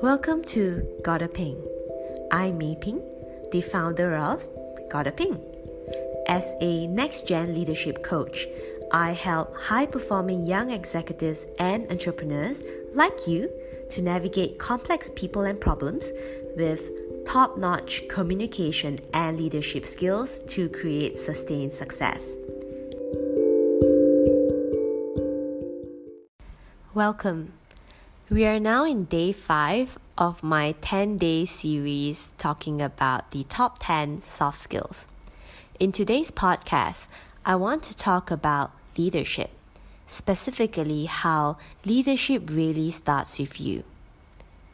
Welcome to Gotta Ping. I'm Mei Ping, the founder of Gotta Ping. As a next-gen leadership coach, I help high-performing young executives and entrepreneurs like you to navigate complex people and problems with top-notch communication and leadership skills to create sustained success. Welcome. We are now in day 5 of my 10-day series talking about the top 10 soft skills. In today's podcast, I want to talk about leadership, specifically how leadership really starts with you.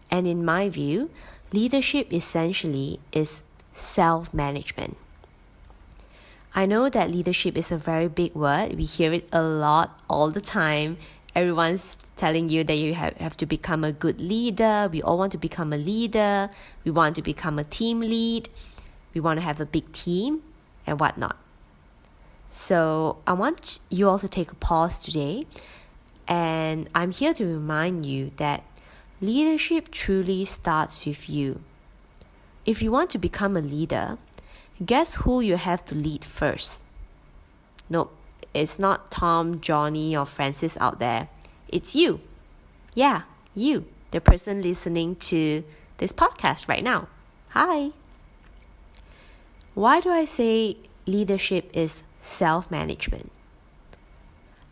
And in my view, leadership essentially is self-management. I know that leadership is a very big word. We hear it a lot all the time. Everyone's telling you that you have to become a good leader. We all want to become a leader. We want to become a team lead. We want to have a big team and whatnot. So I want you all to take a pause today. And I'm here to remind you that leadership truly starts with you. If you want to become a leader, guess who you have to lead first? Nope. It's not Tom, Johnny, or Francis out there. It's you. Yeah, you, the person listening to this podcast right now. Hi. Why do I say leadership is self-management?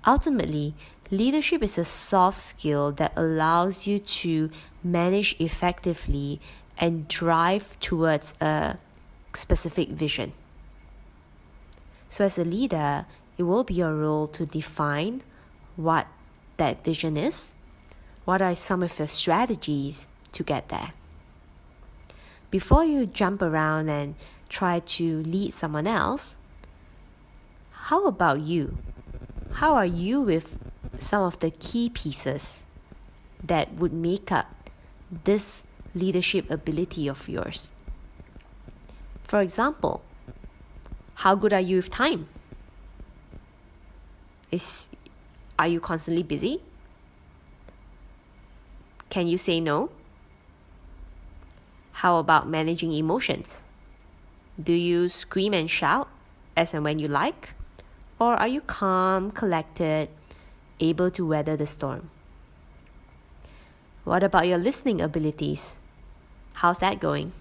Ultimately, leadership is a soft skill that allows you to manage effectively and drive towards a specific vision. So as a leader, it will be your role to define what that vision is. What are some of your strategies to get there? Before you jump around and try to lead someone else, how about you? How are you with some of the key pieces that would make up this leadership ability of yours? For example, how good are you with time? Are you constantly busy? Can you say no? How about managing emotions? Do you scream and shout as and when you like? Or are you calm, collected, able to weather the storm? What about your listening abilities? How's that going?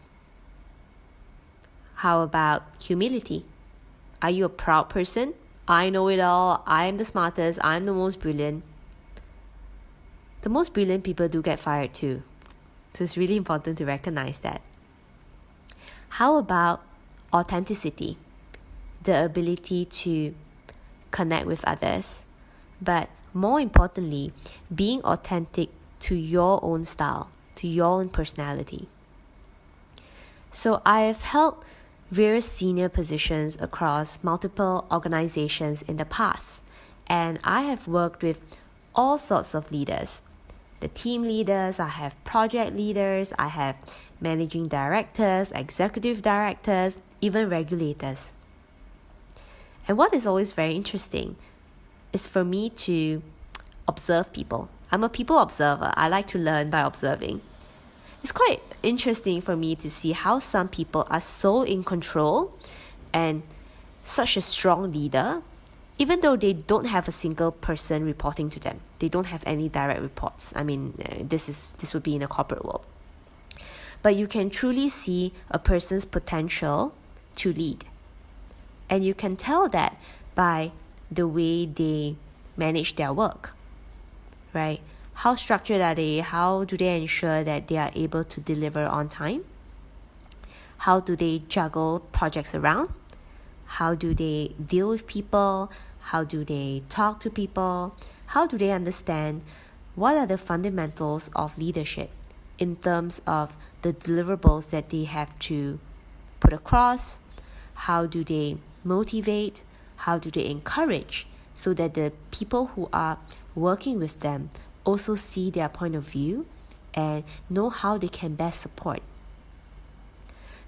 How about humility? Are you a proud person? I know it all, I'm the smartest, I'm the most brilliant. The most brilliant people do get fired too. So it's really important to recognize that. How about authenticity? The ability to connect with others. But more importantly, being authentic to your own style, to your own personality. So I have held various senior positions across multiple organizations in the past, and I have worked with all sorts of leaders. The team leaders, I have project leaders, I have managing directors, executive directors, even regulators. And what is always very interesting is for me to observe people. I'm a people observer. I like to learn by observing. It's quite interesting for me to see how some people are so in control and such a strong leader, even though they don't have a single person reporting to them. They don't have any direct reports. I mean, this would be in a corporate world. But you can truly see a person's potential to lead. And you can tell that by the way they manage their work, right? How structured are they? How do they ensure that they are able to deliver on time? How do they juggle projects around? How do they deal with people? How do they talk to people? How do they understand what are the fundamentals of leadership in terms of the deliverables that they have to put across? How do they motivate? How do they encourage so that the people who are working with them also see their point of view and know how they can best support?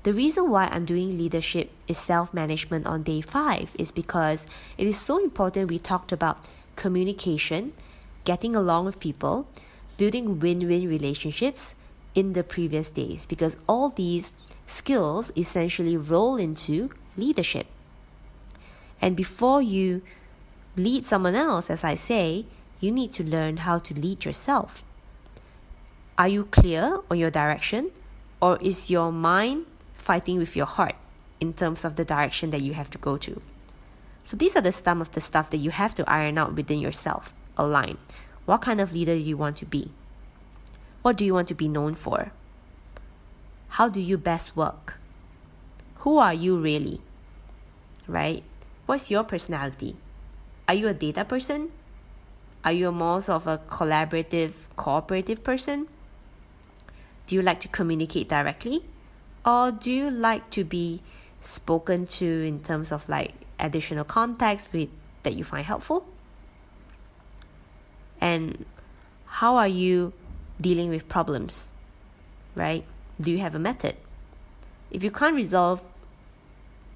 The reason why I'm doing leadership is self-management on day 5 is because it is so important. We talked about communication, getting along with people, building win-win relationships, in the previous days, because all these skills essentially roll into leadership. And before you lead someone else, as I say, you need to learn how to lead yourself. Are you clear on your direction, or is your mind fighting with your heart in terms of the direction that you have to go to? So these are some of the stuff that you have to iron out within yourself. Align. What kind of leader do you want to be? What do you want to be known for? How do you best work? Who are you really? Right? What's your personality? Are you a data person? Are you more of a collaborative, cooperative person? Do you like to communicate directly? Or do you like to be spoken to in terms of like additional context that you find helpful? And how are you dealing with problems, right? Do you have a method? If you can't resolve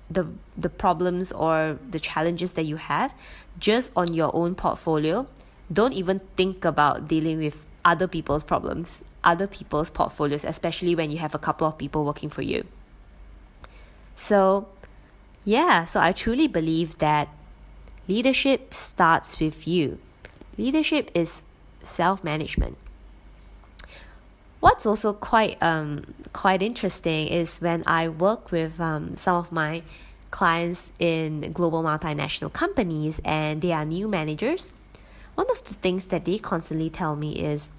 the problems or the challenges that you have just on your own portfolio, don't even think about dealing with other people's problems, other people's portfolios, especially when you have a couple of people working for you. So I truly believe that leadership starts with you. Leadership is self-management. What's also quite interesting is when I work with some of my clients in global multinational companies and they are new managers, one of the things that they constantly tell me is,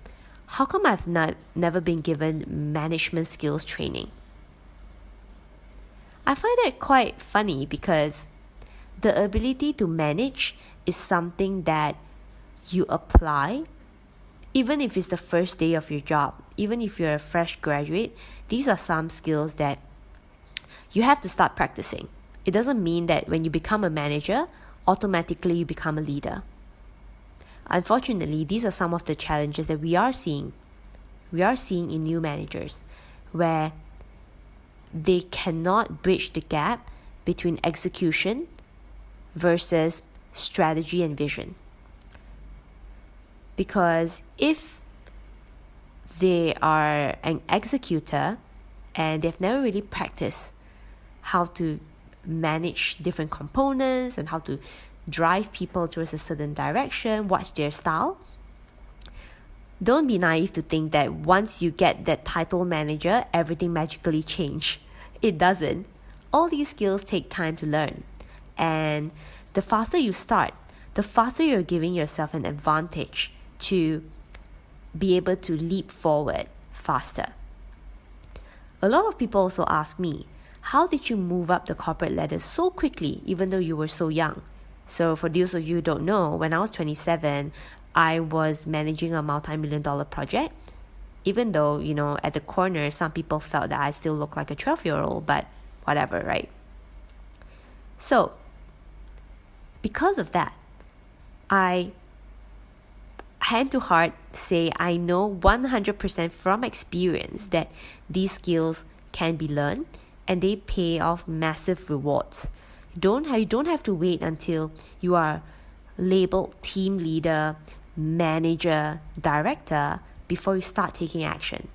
how come I've never been given management skills training? I find it quite funny because the ability to manage is something that you apply even if it's the first day of your job, even if you're a fresh graduate. These are some skills that you have to start practicing. It doesn't mean that when you become a manager, automatically you become a leader. Unfortunately, these are some of the challenges that we are seeing. We are seeing in new managers where they cannot bridge the gap between execution versus strategy and vision. Because if they are an executor and they've never really practiced how to manage different components and how to drive people towards a certain direction, what's their style, don't be naive to think that once you get that title manager, everything magically change. It doesn't. All these skills take time to learn. And the faster you start, the faster you're giving yourself an advantage to be able to leap forward faster. A lot of people also ask me, how did you move up the corporate ladder so quickly even though you were so young? So for those of you who don't know, when I was 27, I was managing a multi-million-dollar project. Even though, at the corner, some people felt that I still look like a 12-year-old, but whatever, right? So, because of that, I hand to heart say I know 100% from experience that these skills can be learned and they pay off massive rewards. You don't have to wait until you are labeled team leader, manager, director before you start taking action.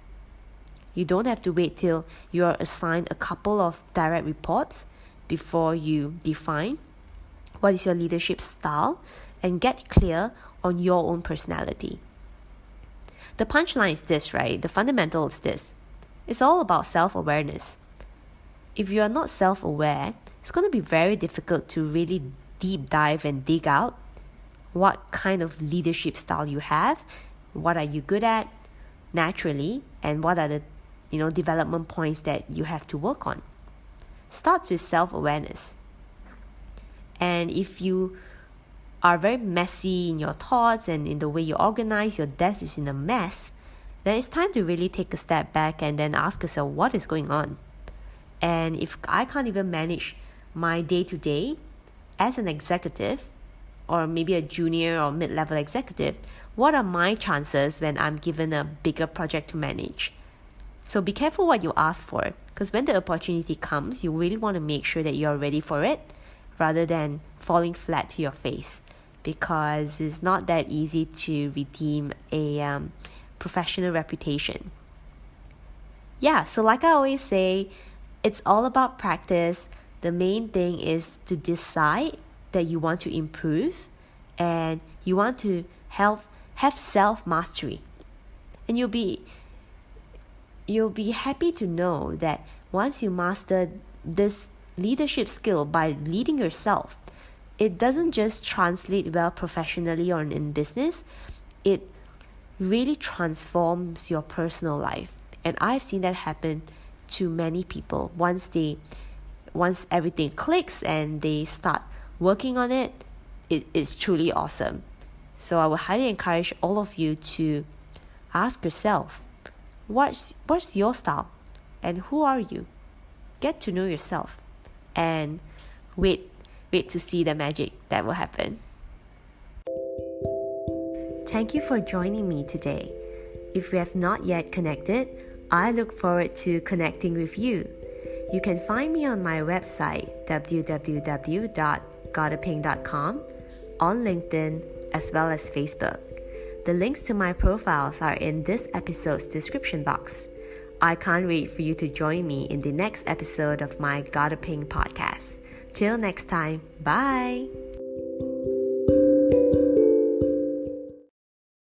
You don't have to wait till you're assigned a couple of direct reports before you define what is your leadership style and get clear on your own personality. The punchline is this, right? The fundamental is this. It's all about self-awareness. If you are not self-aware, it's going to be very difficult to really deep dive and dig out what kind of leadership style you have, what are you good at naturally, and what are the development points that you have to work on. Starts with self-awareness. And if you are very messy in your thoughts and in the way you organize, your desk is in a mess, then it's time to really take a step back and then ask yourself, what is going on? And if I can't even manage my day-to-day as an executive, or maybe a junior or mid-level executive, what are my chances when I'm given a bigger project to manage? So be careful what you ask for, because when the opportunity comes, you really want to make sure that you're ready for it rather than falling flat to your face, because it's not that easy to redeem a professional reputation. yeah, so like I always say, it's all about practice. The main thing is to decide that you want to improve and you want to have self-mastery. And you'll be happy to know that once you master this leadership skill by leading yourself, it doesn't just translate well professionally or in business, it really transforms your personal life. And I've seen that happen to many people. Once everything clicks and they start working on it, it's truly awesome. So I would highly encourage all of you to ask yourself, what's your style and who are you? Get to know yourself and wait to see the magic that will happen. Thank you for joining me today. If we have not yet connected, I look forward to connecting with you. You can find me on my website www.gotteping.com, on LinkedIn, as well as Facebook. The links to my profiles are in this episode's description box. I can't wait for you to join me in the next episode of my Gotta Ping podcast. Till next time, bye!